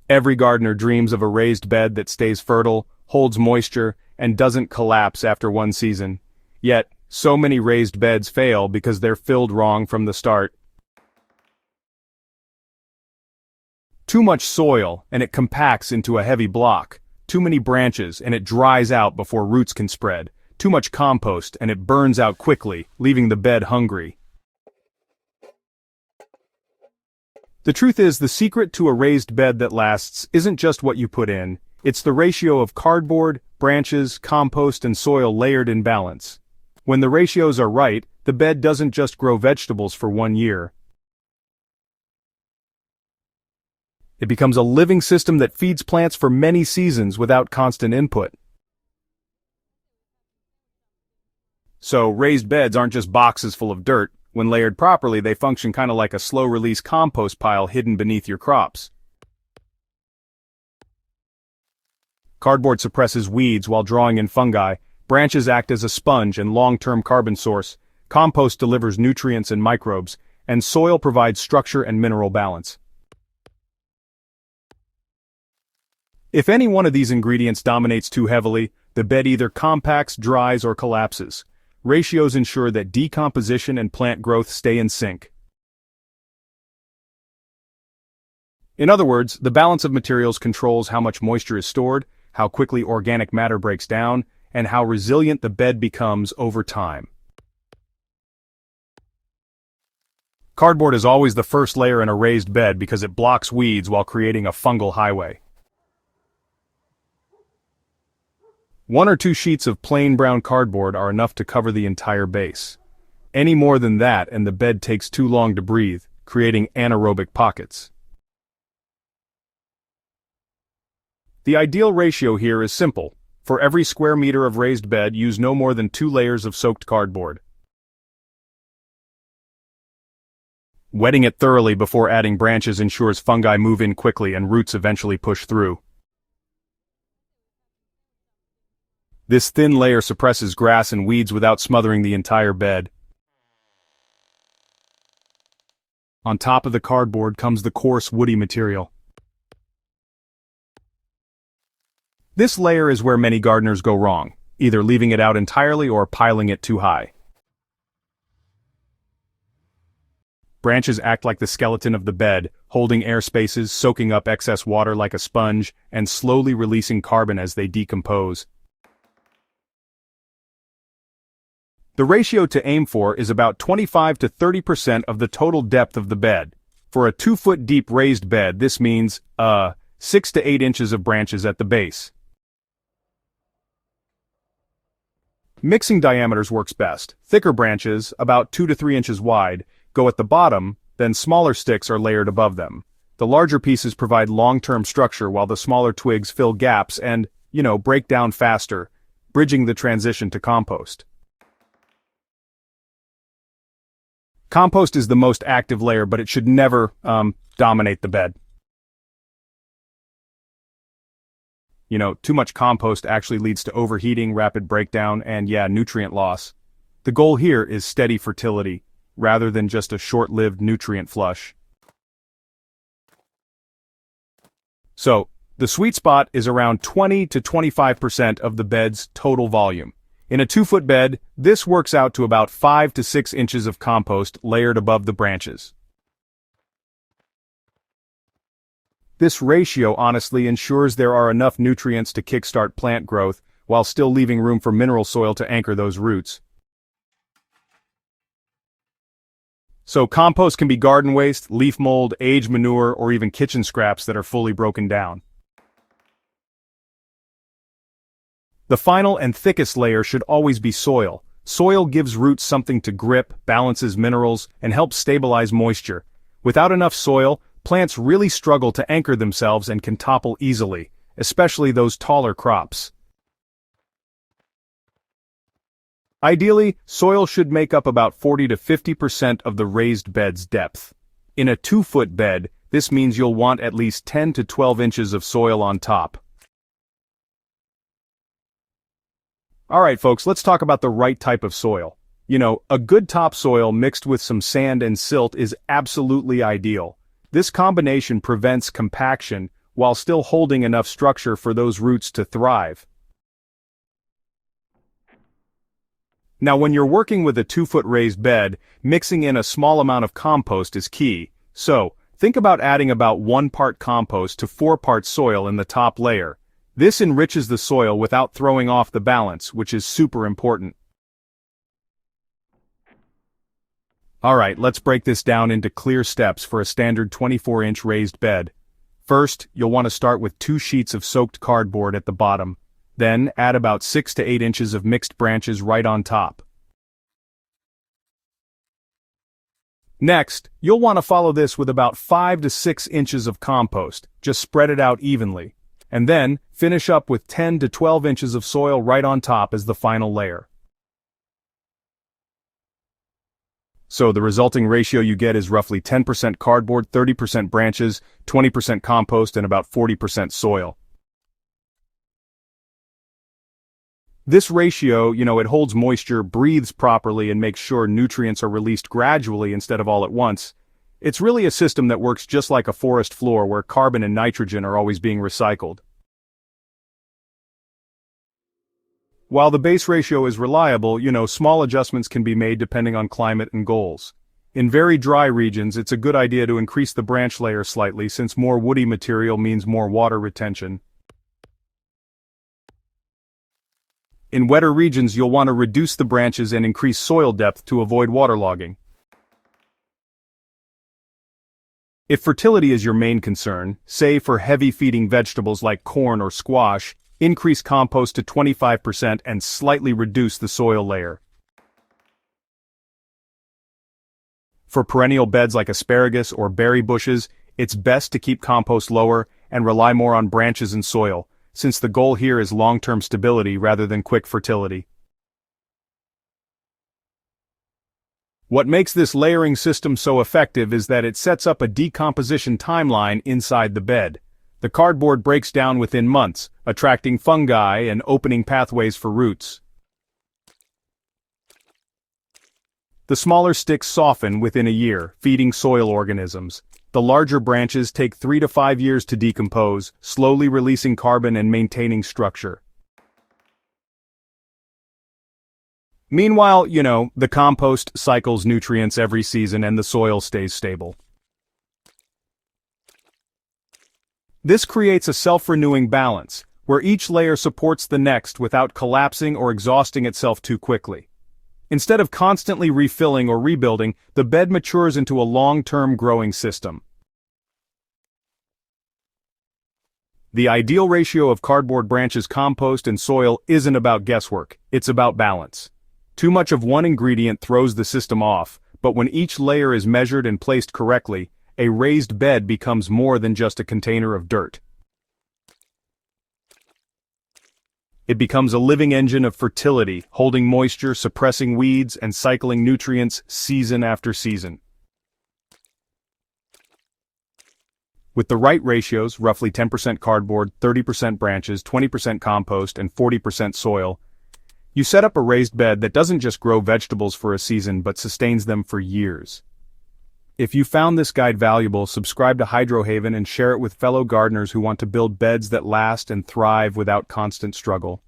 Every gardener dreams of a raised bed that stays fertile, holds moisture, and doesn't collapse after one season. Yet, so many raised beds fail because they're filled wrong from the start. Too much soil, and it compacts into a heavy block. Too many branches, and it dries out before roots can spread. Too much compost, and it burns out quickly, leaving the bed hungry. The truth is, the secret to a raised bed that lasts isn't just what you put in, it's the ratio of cardboard, branches, compost, and soil layered in balance. When the ratios are right, the bed doesn't just grow vegetables for 1 year. It becomes a living system that feeds plants for many seasons without constant input. So, raised beds aren't just boxes full of dirt. When layered properly, they function kind of like a slow-release compost pile hidden beneath your crops. Cardboard suppresses weeds while drawing in fungi, branches act as a sponge and long-term carbon source, compost delivers nutrients and microbes, and soil provides structure and mineral balance. If any one of these ingredients dominates too heavily, the bed either compacts, dries, or collapses. Ratios ensure that decomposition and plant growth stay in sync. In other words, the balance of materials controls how much moisture is stored, how quickly organic matter breaks down, and how resilient the bed becomes over time. Cardboard is always the first layer in a raised bed because it blocks weeds while creating a fungal highway. 1 or 2 sheets of plain brown cardboard are enough to cover the entire base. Any more than that and the bed takes too long to breathe, creating anaerobic pockets. The ideal ratio here is simple. For every square meter of raised bed, use no more than 2 layers of soaked cardboard. Wetting it thoroughly before adding branches ensures fungi move in quickly and roots eventually push through. This thin layer suppresses grass and weeds without smothering the entire bed. On top of the cardboard comes the coarse woody material. This layer is where many gardeners go wrong, either leaving it out entirely or piling it too high. Branches act like the skeleton of the bed, holding air spaces, soaking up excess water like a sponge, and slowly releasing carbon as they decompose. The ratio to aim for is about 25 to 30% of the total depth of the bed. For a 2-foot deep raised bed, this means, 6 to 8 inches of branches at the base. Mixing diameters works best. Thicker branches, about 2 to 3 inches wide, go at the bottom, then smaller sticks are layered above them. The larger pieces provide long-term structure while the smaller twigs fill gaps and, break down faster, bridging the transition to compost. Compost is the most active layer, but it should never, dominate the bed. Too much compost actually leads to overheating, rapid breakdown, and nutrient loss. The goal here is steady fertility, rather than just a short-lived nutrient flush. So, the sweet spot is around 20 to 25% of the bed's total volume. In a 2-foot bed, this works out to about 5 to 6 inches of compost layered above the branches. This ratio honestly ensures there are enough nutrients to kickstart plant growth, while still leaving room for mineral soil to anchor those roots. So compost can be garden waste, leaf mold, aged manure, or even kitchen scraps that are fully broken down. The final and thickest layer should always be soil. Soil gives roots something to grip, balances minerals, and helps stabilize moisture. Without enough soil, plants really struggle to anchor themselves and can topple easily, especially those taller crops. Ideally, soil should make up about 40 to 50% of the raised bed's depth. In a 2-foot bed, this means you'll want at least 10 to 12 inches of soil on top. Alright folks, let's talk about the right type of soil. A good topsoil mixed with some sand and silt is absolutely ideal. This combination prevents compaction, while still holding enough structure for those roots to thrive. Now when you're working with a 2-foot raised bed, mixing in a small amount of compost is key, so think about adding about 1 part compost to 4 parts soil in the top layer. This enriches the soil without throwing off the balance, which is super important. Alright, let's break this down into clear steps for a standard 24-inch raised bed. First, you'll want to start with 2 sheets of soaked cardboard at the bottom. Then, add about 6 to 8 inches of mixed branches right on top. Next, you'll want to follow this with about 5 to 6 inches of compost. Just spread it out evenly. And then, finish up with 10 to 12 inches of soil right on top as the final layer. So the resulting ratio you get is roughly 10% cardboard, 30% branches, 20% compost, and about 40% soil. This ratio, it holds moisture, breathes properly, and makes sure nutrients are released gradually instead of all at once. It's really a system that works just like a forest floor where carbon and nitrogen are always being recycled. While the base ratio is reliable, small adjustments can be made depending on climate and goals. In very dry regions, it's a good idea to increase the branch layer slightly since more woody material means more water retention. In wetter regions, you'll want to reduce the branches and increase soil depth to avoid waterlogging. If fertility is your main concern, say for heavy-feeding vegetables like corn or squash, increase compost to 25% and slightly reduce the soil layer. For perennial beds like asparagus or berry bushes, it's best to keep compost lower and rely more on branches and soil, since the goal here is long-term stability rather than quick fertility. What makes this layering system so effective is that it sets up a decomposition timeline inside the bed. The cardboard breaks down within months, attracting fungi and opening pathways for roots. The smaller sticks soften within a year, feeding soil organisms. The larger branches take 3 to 5 years to decompose, slowly releasing carbon and maintaining structure. Meanwhile, the compost cycles nutrients every season and the soil stays stable. This creates a self-renewing balance, where each layer supports the next without collapsing or exhausting itself too quickly. Instead of constantly refilling or rebuilding, the bed matures into a long-term growing system. The ideal ratio of cardboard branches, compost, and soil isn't about guesswork, it's about balance. Too much of one ingredient throws the system off, but when each layer is measured and placed correctly, a raised bed becomes more than just a container of dirt. It becomes a living engine of fertility, holding moisture, suppressing weeds, and cycling nutrients season after season. With the right ratios, roughly 10% cardboard, 30% branches, 20% compost, and 40% soil, you set up a raised bed that doesn't just grow vegetables for a season but sustains them for years. If you found this guide valuable, subscribe to Hydrohaven and share it with fellow gardeners who want to build beds that last and thrive without constant struggle.